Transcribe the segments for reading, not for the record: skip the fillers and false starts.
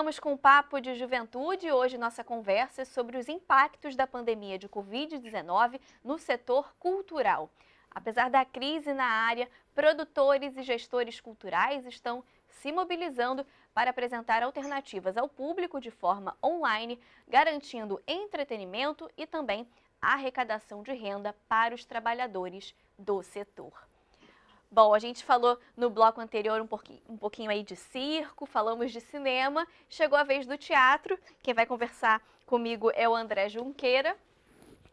Voltamos com o Papo de Juventude. Hoje nossa conversa é sobre os impactos da pandemia de Covid-19 no setor cultural. Apesar da crise na área, produtores e gestores culturais estão se mobilizando para apresentar alternativas ao público de forma online, garantindo entretenimento e também arrecadação de renda para os trabalhadores do setor. Bom, a gente falou no bloco anterior um pouquinho aí de circo, falamos de cinema, chegou a vez do teatro. Quem vai conversar comigo é o André Junqueira,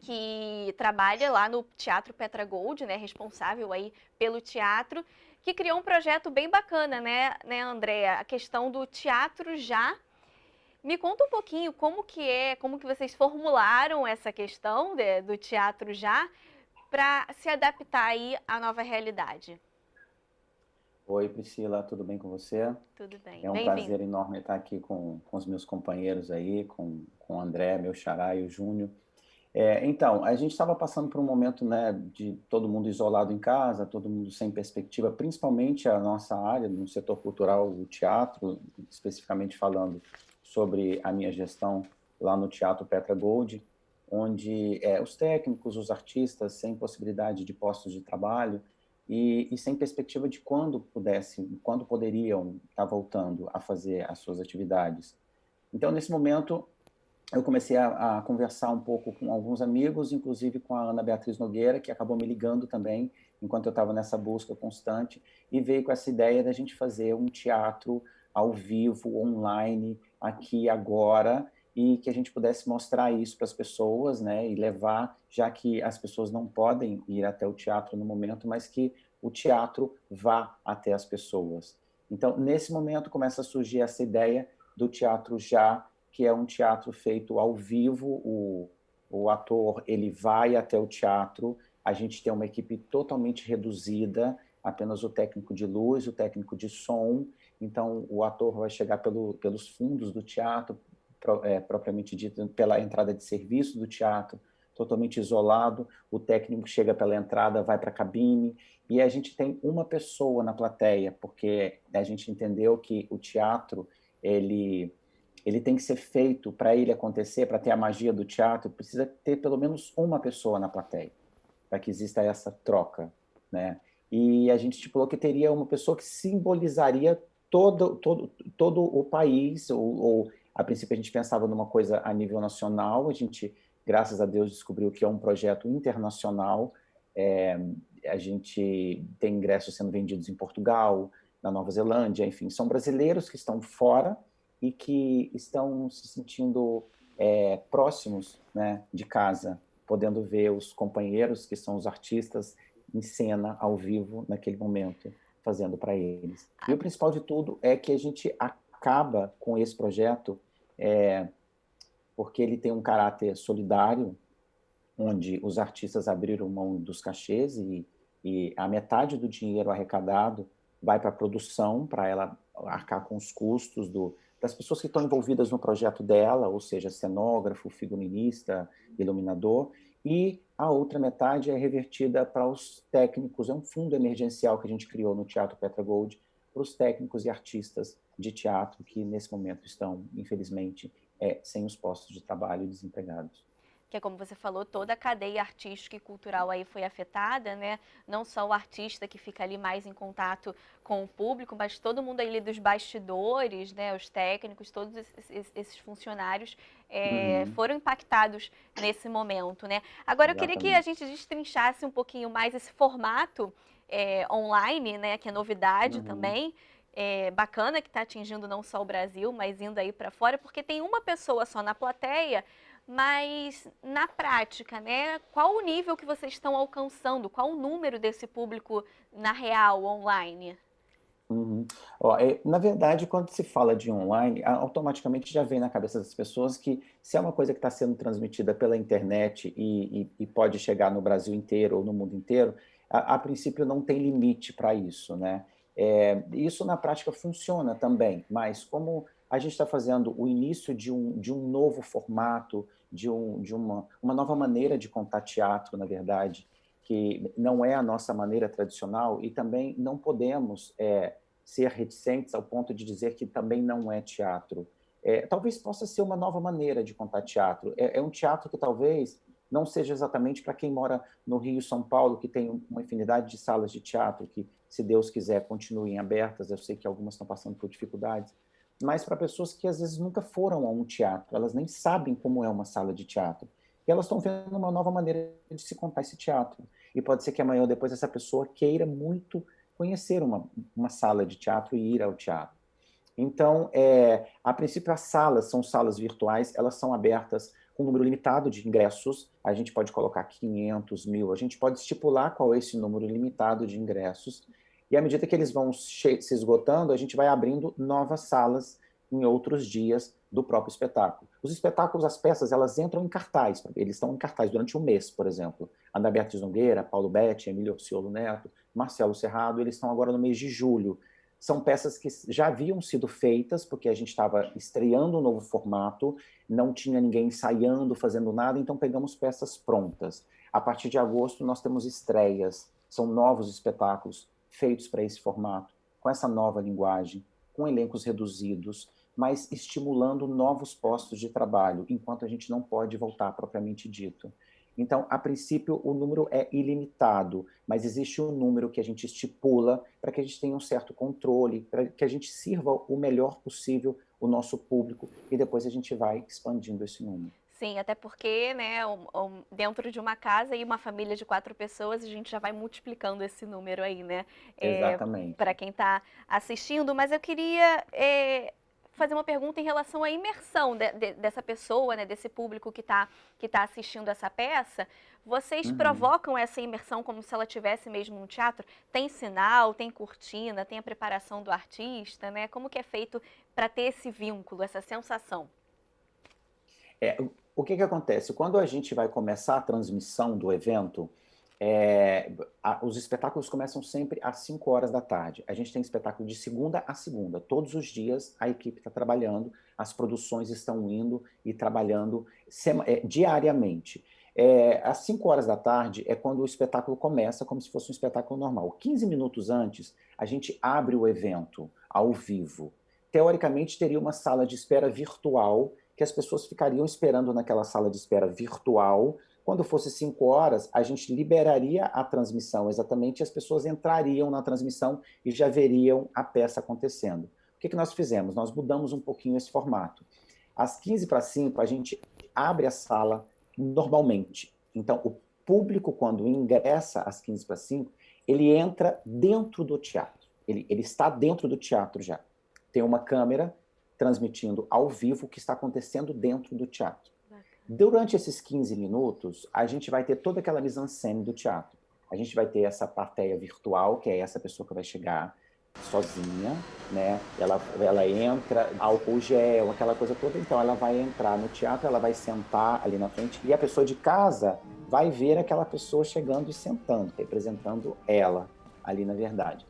que trabalha lá no Teatro Petra Gold, né, responsável aí pelo teatro, que criou um projeto bem bacana, né, André? A questão do teatro já. Me conta um pouquinho como que vocês formularam essa questão do teatro já para se adaptar aí à nova realidade. Oi, Priscila, tudo bem com você? Tudo bem, É um bem-vindo. prazer enorme estar aqui com os meus companheiros aí, com o André, meu xará e o Júnior. Então, a gente estava passando por um momento, né, de todo mundo isolado em casa, todo mundo sem perspectiva, principalmente a nossa área, no setor cultural, o teatro, especificamente falando sobre a minha gestão lá no Teatro Petra Gold, onde os técnicos, os artistas, sem possibilidade de postos de trabalho e sem perspectiva de quando poderiam estar voltando a fazer as suas atividades. Então, nesse momento, eu comecei a conversar um pouco com alguns amigos, inclusive com a Ana Beatriz Nogueira, que acabou me ligando também, enquanto eu estava nessa busca constante, e veio com essa ideia da gente fazer um teatro ao vivo, online, aqui agora, e que a gente pudesse mostrar isso para as pessoas, né, e levar, já que as pessoas não podem ir até o teatro no momento, mas que o teatro vá até as pessoas. Então, nesse momento, começa a surgir essa ideia do teatro já, que é um teatro feito ao vivo. O ator ele vai até o teatro, a gente tem uma equipe totalmente reduzida, apenas o técnico de luz, o técnico de som, então o ator vai chegar pelos fundos do teatro, propriamente dito, pela entrada de serviço do teatro, totalmente isolado, o técnico chega pela entrada, vai para a cabine, e a gente tem uma pessoa na plateia, porque a gente entendeu que o teatro, ele tem que ser feito para ele acontecer, para ter a magia do teatro, precisa ter pelo menos uma pessoa na plateia, para que exista essa troca, né? E a gente estipulou que teria uma pessoa que simbolizaria todo o país, ou a princípio a gente pensava numa coisa a nível nacional, a gente, graças a Deus, descobriu que é um projeto internacional. é, a gente tem ingressos sendo vendidos em Portugal, na Nova Zelândia, enfim, são brasileiros que estão fora e que estão se sentindo próximos, né, de casa, podendo ver os companheiros, que são os artistas, em cena, ao vivo, naquele momento, fazendo para eles. E o principal de tudo é que a gente acaba com esse projeto porque ele tem um caráter solidário, onde os artistas abriram mão dos cachês e a metade do dinheiro arrecadado vai para a produção, para ela arcar com os custos das pessoas que estão envolvidas no projeto dela, ou seja, cenógrafo, figurinista, iluminador, e a outra metade é revertida para os técnicos. É um fundo emergencial que a gente criou no Teatro Petra Gold para os técnicos e artistas de teatro que, nesse momento, estão, infelizmente, sem os postos de trabalho e desempregados. Que é como você falou, toda a cadeia artística e cultural aí foi afetada, né? Não só o artista que fica ali mais em contato com o público, mas todo mundo ali dos bastidores, né? Os técnicos, todos esses funcionários Uhum, foram impactados nesse momento, né? Agora eu queria que a exatamente. gente destrinchasse um pouquinho mais esse formato online, né? Que é novidade Uhum. também. É bacana que está atingindo não só o Brasil, mas indo aí para fora, porque tem uma pessoa só na plateia. Mas na prática, né? Qual o nível que vocês estão alcançando? Qual o número desse público na real, online? Uhum. Ó, na verdade, quando se fala de online, automaticamente já vem na cabeça das pessoas que se é uma coisa que está sendo transmitida pela internet e pode chegar no Brasil inteiro ou no mundo inteiro, a princípio não tem limite para isso, né? Isso na prática funciona também, mas como a gente está fazendo o início de um novo formato, de uma nova maneira de contar teatro, na verdade, que não é a nossa maneira tradicional, e também não podemos ser reticentes ao ponto de dizer que também não é teatro. talvez possa ser uma nova maneira de contar teatro. É um teatro que talvez não seja exatamente para quem mora no Rio e São Paulo, que tem uma infinidade de salas de teatro que, se Deus quiser, continuem abertas. Eu sei que algumas estão passando por dificuldades, mas para pessoas que às vezes nunca foram a um teatro, elas nem sabem como é uma sala de teatro. E elas estão vendo uma nova maneira de se contar esse teatro. E pode ser que amanhã ou depois essa pessoa queira muito conhecer uma sala de teatro e ir ao teatro. Então, a princípio, as salas são salas virtuais, elas são abertas com um número limitado de ingressos, a gente pode colocar 500, 1000, a gente pode estipular qual é esse número limitado de ingressos, e à medida que eles vão se esgotando, a gente vai abrindo novas salas em outros dias do próprio espetáculo. Os espetáculos, as peças, elas entram em cartaz, eles estão em cartaz durante um mês, por exemplo. André Bertes Nogueira, Paulo Betti, Emílio Orciolo Neto, Marcelo Serrado, eles estão agora no mês de julho. São peças que já haviam sido feitas, porque a gente estava estreando um novo formato, não tinha ninguém ensaiando, fazendo nada, então pegamos peças prontas. A partir de agosto, nós temos estreias, são novos espetáculos feitos para esse formato, com essa nova linguagem, com elencos reduzidos, mas estimulando novos postos de trabalho, enquanto a gente não pode voltar propriamente dito. Então, a princípio, o número é ilimitado, mas existe um número que a gente estipula para que a gente tenha um certo controle, para que a gente sirva o melhor possível o nosso público, e depois a gente vai expandindo esse número. Sim, até porque, né, dentro de uma casa e uma família de 4 pessoas, a gente já vai multiplicando esse número aí, né? Exatamente. Para quem está assistindo, mas eu queria fazer uma pergunta em relação à imersão dessa pessoa, né, desse público que tá assistindo essa peça. Vocês provocam essa imersão como se ela tivesse mesmo no teatro? Tem sinal, tem cortina, tem a preparação do artista, né? Como que é feito para ter esse vínculo, essa sensação? O que acontece? Quando a gente vai começar a transmissão do evento, os espetáculos começam sempre às 5 horas da tarde. A gente tem espetáculo de segunda a segunda. Todos os dias a equipe está trabalhando, as produções estão indo e trabalhando diariamente. Às 5 horas da tarde é quando o espetáculo começa, como se fosse um espetáculo normal. 15 minutos antes, a gente abre o evento ao vivo. Teoricamente, teria uma sala de espera virtual, que as pessoas ficariam esperando naquela sala de espera virtual. Quando fosse 5 horas, a gente liberaria a transmissão exatamente, e as pessoas entrariam na transmissão e já veriam a peça acontecendo. O que nós fizemos? Nós mudamos um pouquinho esse formato. Às 15:45, a gente abre a sala normalmente. Então, o público, quando ingressa às 15:45, ele entra dentro do teatro. Ele está dentro do teatro já. Tem uma câmera transmitindo ao vivo o que está acontecendo dentro do teatro. Durante esses 15 minutos, a gente vai ter toda aquela mise-en-scène do teatro. A gente vai ter essa plateia virtual, que é essa pessoa que vai chegar sozinha, né? Ela entra, álcool gel, aquela coisa toda. Então, ela vai entrar no teatro, ela vai sentar ali na frente, e a pessoa de casa vai ver aquela pessoa chegando e sentando, representando ela ali, na verdade.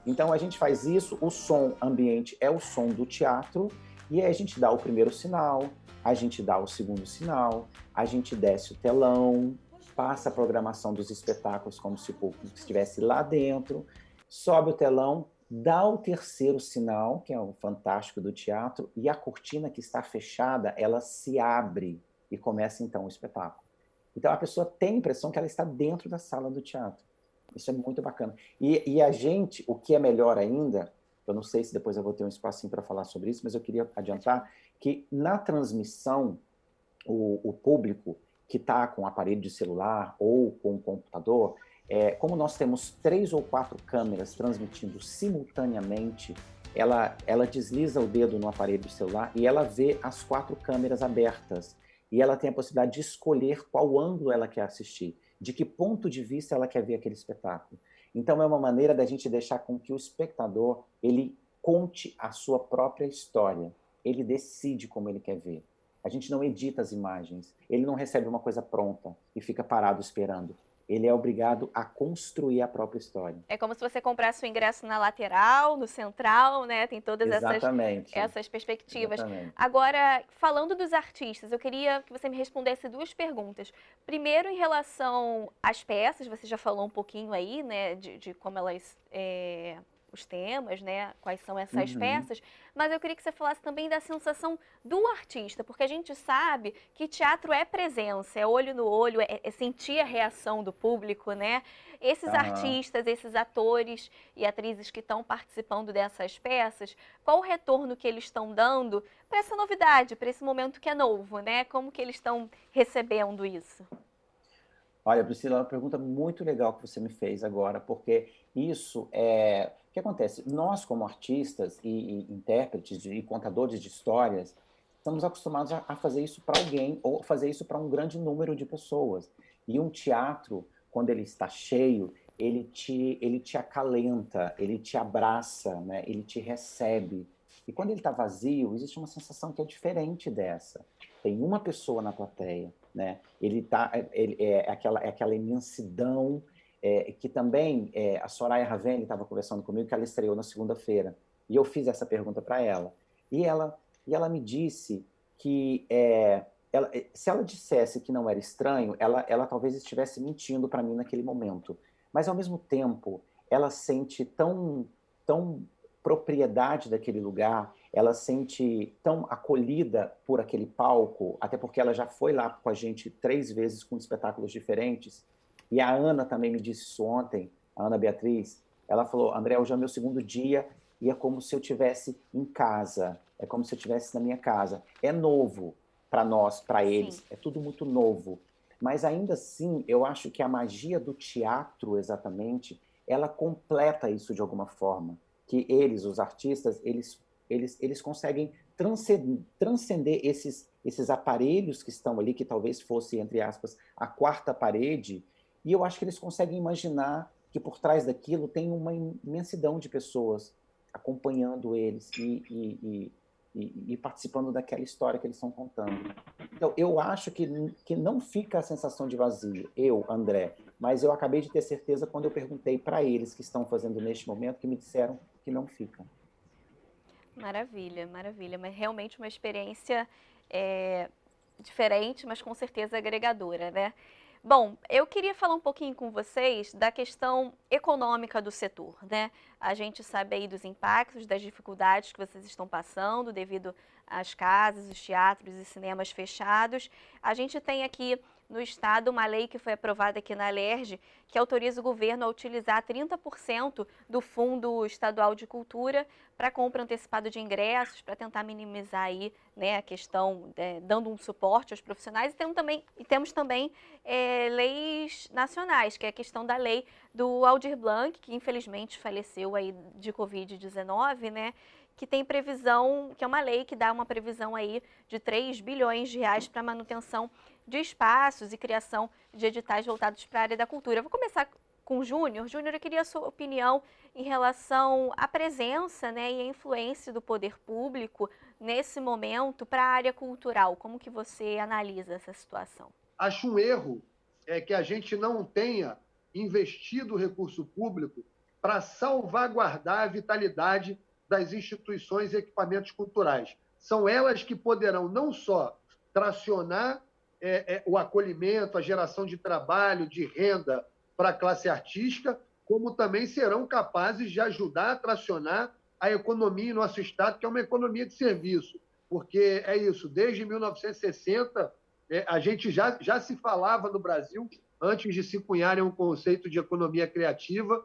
Então, a gente faz isso, o som ambiente é o som do teatro, e aí a gente dá o primeiro sinal, a gente dá o segundo sinal, a gente desce o telão, passa a programação dos espetáculos como se o público estivesse lá dentro, sobe o telão, dá o terceiro sinal, que é o fantástico do teatro, e a cortina que está fechada, ela se abre e começa então o espetáculo. Então, a pessoa tem a impressão que ela está dentro da sala do teatro. Isso é muito bacana. E a gente, o que é melhor ainda, eu não sei se depois eu vou ter um espacinho para falar sobre isso, mas eu queria adiantar que na transmissão, o público que está com aparelho de celular ou com computador, como nós temos 3 ou 4 câmeras transmitindo simultaneamente, ela desliza o dedo no aparelho de celular e ela vê as 4 câmeras abertas. E ela tem a possibilidade de escolher qual ângulo ela quer assistir, de que ponto de vista ela quer ver aquele espetáculo. Então, é uma maneira da gente deixar com que o espectador, ele conte a sua própria história. Ele decide como ele quer ver. A gente não edita as imagens. Ele não recebe uma coisa pronta e fica parado esperando. Ele é obrigado a construir a própria história. É como se você comprasse o ingresso na lateral, no central, né? Tem todas essas perspectivas. Exatamente. Agora, falando dos artistas, eu queria que você me respondesse 2 perguntas. Primeiro, em relação às peças, você já falou um pouquinho aí, né, de como elas os temas, né? Quais são essas Uhum. peças, mas eu queria que você falasse também da sensação do artista, porque a gente sabe que teatro é presença, é olho no olho, é sentir a reação do público, né? Esses Aham. artistas, esses atores e atrizes que estão participando dessas peças, qual o retorno que eles estão dando para essa novidade, para esse momento que é novo, né? Como que eles estão recebendo isso? Olha, Priscila, é uma pergunta muito legal que você me fez agora, porque isso é... O que acontece? Nós, como artistas e intérpretes e contadores de histórias, estamos acostumados a fazer isso para alguém ou fazer isso para um grande número de pessoas. E um teatro, quando ele está cheio, ele te acalenta, ele te abraça, né? Ele te recebe. E quando ele está vazio, existe uma sensação que é diferente dessa. Tem uma pessoa na plateia, né? Ele é aquela imensidão que também a Soraya Ravenli estava conversando comigo, que ela estreou na segunda-feira, e eu fiz essa pergunta para ela, e ela me disse que se ela dissesse que não era estranho, ela talvez estivesse mentindo para mim naquele momento, mas ao mesmo tempo ela sente tão propriedade daquele lugar, ela sente tão acolhida por aquele palco, até porque ela já foi lá com a gente 3 vezes com espetáculos diferentes. E a Ana também me disse isso ontem, a Ana Beatriz. Ela falou: André, hoje é o meu segundo dia e é como se eu estivesse em casa, é como se eu estivesse na minha casa. É novo para nós, para Sim. eles, é tudo muito novo. Mas ainda assim, eu acho que a magia do teatro, exatamente, ela completa isso de alguma forma. Que eles, os artistas, eles conseguem transcender esses aparelhos que estão ali, que talvez fosse, entre aspas, a quarta parede, e eu acho que eles conseguem imaginar que por trás daquilo tem uma imensidão de pessoas acompanhando eles e participando daquela história que eles estão contando. Então, eu acho que não fica a sensação de vazio, eu, André, mas eu acabei de ter certeza quando eu perguntei para eles que estão fazendo neste momento, que me disseram que não fica. Maravilha, maravilha. Mas realmente uma experiência é, diferente, mas com certeza agregadora, né? Bom, eu queria falar um pouquinho com vocês da questão econômica do setor, né? A gente sabe aí dos impactos, das dificuldades que vocês estão passando devido às casas, os teatros e cinemas fechados. A gente tem aqui no estado uma lei que foi aprovada aqui na Alerj, que autoriza o governo a utilizar 30% do Fundo Estadual de Cultura para compra antecipada de ingressos, para tentar minimizar aí, né, a questão, dando um suporte aos profissionais. Temos também leis nacionais, que é a questão da lei do Aldir Blanc, que infelizmente faleceu aí de Covid-19, né? Que tem previsão, que é uma lei que dá uma previsão aí de 3 bilhões de reais para manutenção de espaços e criação de editais voltados para a área da cultura. Eu vou começar com o Júnior. Júnior, eu queria a sua opinião em relação à presença, né, e à influência do poder público nesse momento para a área cultural. Como que você analisa essa situação? Acho um erro que a gente não tenha investido o recurso público para salvaguardar a vitalidade das instituições e equipamentos culturais. São elas que poderão não só tracionar o acolhimento, a geração de trabalho, de renda para a classe artística, como também serão capazes de ajudar a tracionar a economia em nosso Estado, que é uma economia de serviço. Porque é isso, desde 1960, a gente já se falava no Brasil, antes de se cunharem um conceito de economia criativa,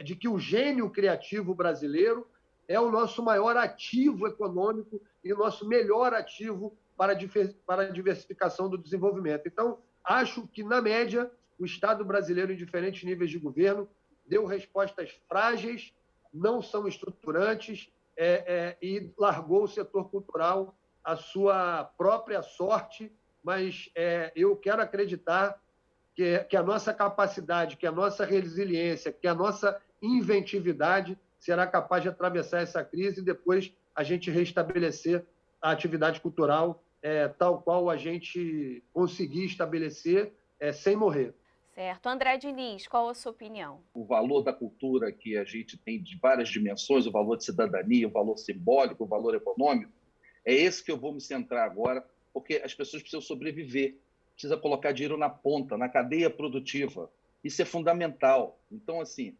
de que o gênio criativo brasileiro é o nosso maior ativo econômico e o nosso melhor ativo para a diversificação do desenvolvimento. Então, acho que, na média, o Estado brasileiro, em diferentes níveis de governo, deu respostas frágeis, não são estruturantes, e largou o setor cultural à sua própria sorte, mas eu quero acreditar que a nossa capacidade, que a nossa resiliência, que a nossa inventividade será capaz de atravessar essa crise e depois a gente restabelecer a atividade cultural tal qual a gente conseguir estabelecer sem morrer. Certo. André Diniz, qual a sua opinião? O valor da cultura que a gente tem de várias dimensões, o valor de cidadania, o valor simbólico, o valor econômico, é esse que eu vou me centrar agora, porque as pessoas precisam sobreviver, precisa colocar dinheiro na ponta, na cadeia produtiva. Isso é fundamental. Então, assim,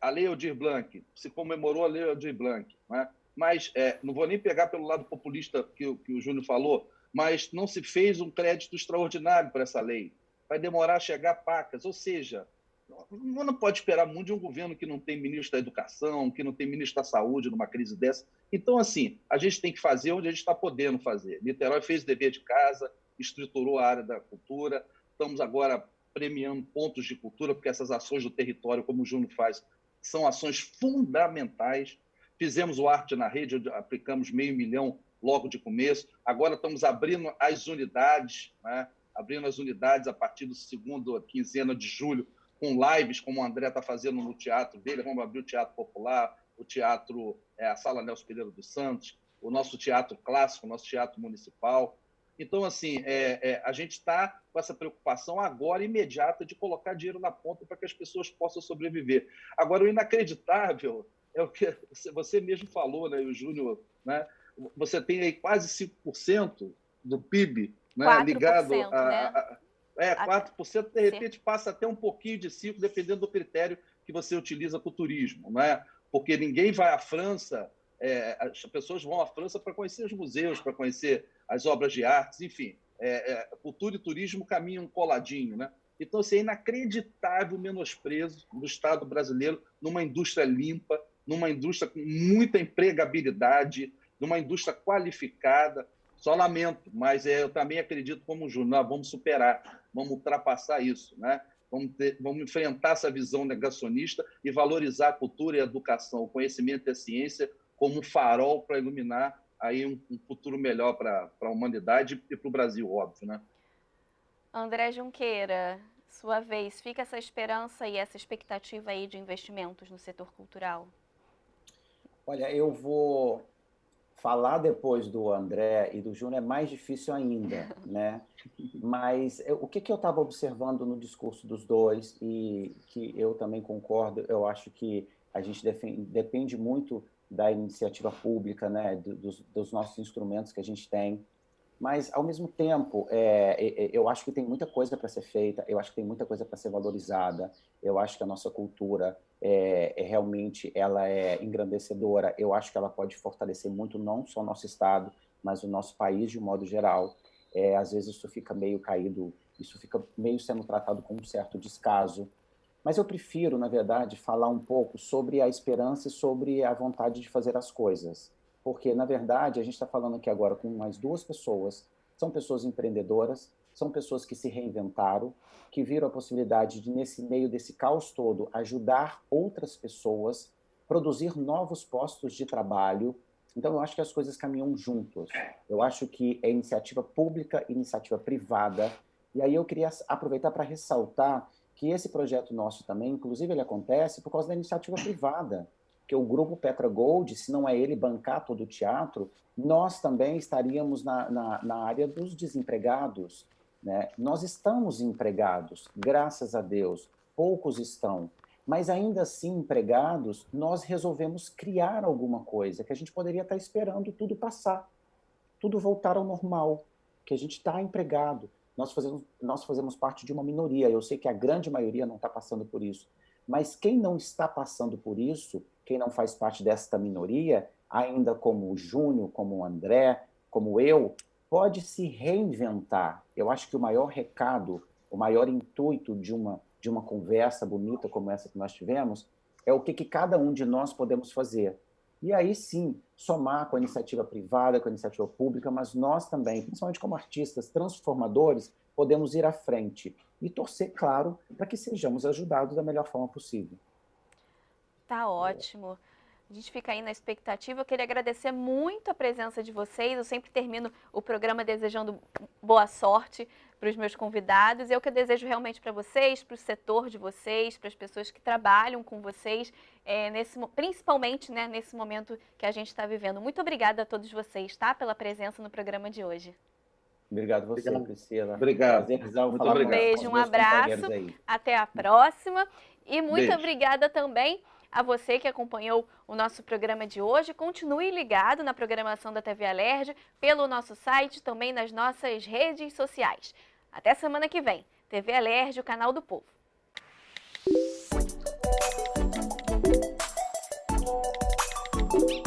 a Lei Aldir Blanc, se comemorou a Lei Aldir Blanc, né? Mas não vou nem pegar pelo lado populista que o Júnior falou, mas não se fez um crédito extraordinário para essa lei. Vai demorar a chegar pacas, ou seja, não pode esperar muito de um governo que não tem ministro da Educação, que não tem ministro da Saúde numa crise dessa. Então, assim, a gente tem que fazer onde a gente está podendo fazer. Niterói fez o dever de casa, estruturou a área da cultura, estamos agora premiando pontos de cultura, porque essas ações do território, como o Júnior faz, são ações fundamentais. Fizemos o Arte na Rede, onde aplicamos R$500 mil logo de começo. Agora estamos abrindo as unidades, né? Abrindo as unidades a partir do segundo quinzena de julho, com lives, como o André está fazendo no teatro dele. Vamos abrir o Teatro Popular, o teatro, a Sala Nelson Pereira dos Santos, o nosso teatro clássico, o nosso teatro municipal. Então, assim, a gente está com essa preocupação agora, imediata, de colocar dinheiro na ponta para que as pessoas possam sobreviver. Agora, o inacreditável é o que você mesmo falou, né, e o Júnior, né? Você tem aí quase 5% do PIB, né, 4%, ligado né? 4%, de repente passa até um pouquinho de 5%, dependendo do critério que você utiliza para o turismo, né? Porque ninguém vai à França, as pessoas vão à França para conhecer os museus, para conhecer as obras de artes, enfim, cultura e turismo caminham coladinho, né? Então, assim, é inacreditável o menosprezo do Estado brasileiro numa indústria limpa, numa indústria com muita empregabilidade, numa indústria qualificada. Só lamento, mas eu também acredito como o Júnior, nós vamos superar, vamos ultrapassar isso, né? Vamos enfrentar essa visão negacionista e valorizar a cultura e a educação, o conhecimento e a ciência como um farol para iluminar aí um futuro melhor para a humanidade e para o Brasil, óbvio, né? André Junqueira, sua vez, fica essa esperança e essa expectativa aí de investimentos no setor cultural? Olha, eu vou falar depois do André e do Júnior é mais difícil ainda, né? Mas o que eu estava observando no discurso dos dois e que eu também concordo, eu acho que a gente depende muito da iniciativa pública, né? Dos nossos instrumentos que a gente tem. Mas, ao mesmo tempo, eu acho que tem muita coisa para ser feita, eu acho que tem muita coisa para ser valorizada, eu acho que a nossa cultura realmente ela é engrandecedora, eu acho que ela pode fortalecer muito não só o nosso Estado, mas o nosso país de um modo geral. Às vezes isso fica meio caído, isso fica meio sendo tratado com um certo descaso. Mas eu prefiro, na verdade, falar um pouco sobre a esperança e sobre a vontade de fazer as coisas. Porque, na verdade, a gente está falando aqui agora com mais duas pessoas, são pessoas empreendedoras, são pessoas que se reinventaram, que viram a possibilidade de, nesse meio desse caos todo, ajudar outras pessoas, produzir novos postos de trabalho. Então, eu acho que as coisas caminham juntos. Eu acho que é iniciativa pública, iniciativa privada. E aí eu queria aproveitar para ressaltar que esse projeto nosso também, inclusive, ele acontece por causa da iniciativa privada. Que o grupo Petra Gold, se não é ele bancar todo o teatro, nós também estaríamos na área dos desempregados, né? Nós estamos empregados, graças a Deus, poucos estão, mas ainda assim empregados, nós resolvemos criar alguma coisa que a gente poderia estar esperando tudo passar, tudo voltar ao normal, que a gente está empregado. Nós fazemos parte de uma minoria, eu sei que a grande maioria não está passando por isso, mas quem não está passando por isso, quem não faz parte desta minoria, ainda como o Júnior, como o André, como eu, pode se reinventar. Eu acho que o maior recado, o maior intuito de uma conversa bonita como essa que nós tivemos, é o que cada um de nós podemos fazer. E aí sim, somar com a iniciativa privada, com a iniciativa pública, mas nós também, principalmente como artistas transformadores, podemos ir à frente e torcer, claro, para que sejamos ajudados da melhor forma possível. Tá ótimo. A gente fica aí na expectativa. Eu queria agradecer muito a presença de vocês. Eu sempre termino o programa desejando boa sorte para os meus convidados. É o que eu desejo realmente para vocês, para o setor de vocês, para as pessoas que trabalham com vocês, principalmente, né, nesse momento que a gente está vivendo. Muito obrigada a todos vocês, tá, pela presença no programa de hoje. Obrigado a você, Priscila. Obrigado. Um beijo, um abraço. Até a próxima. E muito obrigada também a você que acompanhou o nosso programa de hoje. Continue ligado na programação da TV Alerj, pelo nosso site, também nas nossas redes sociais. Até semana que vem. TV Alerj, o canal do povo. Obrigada.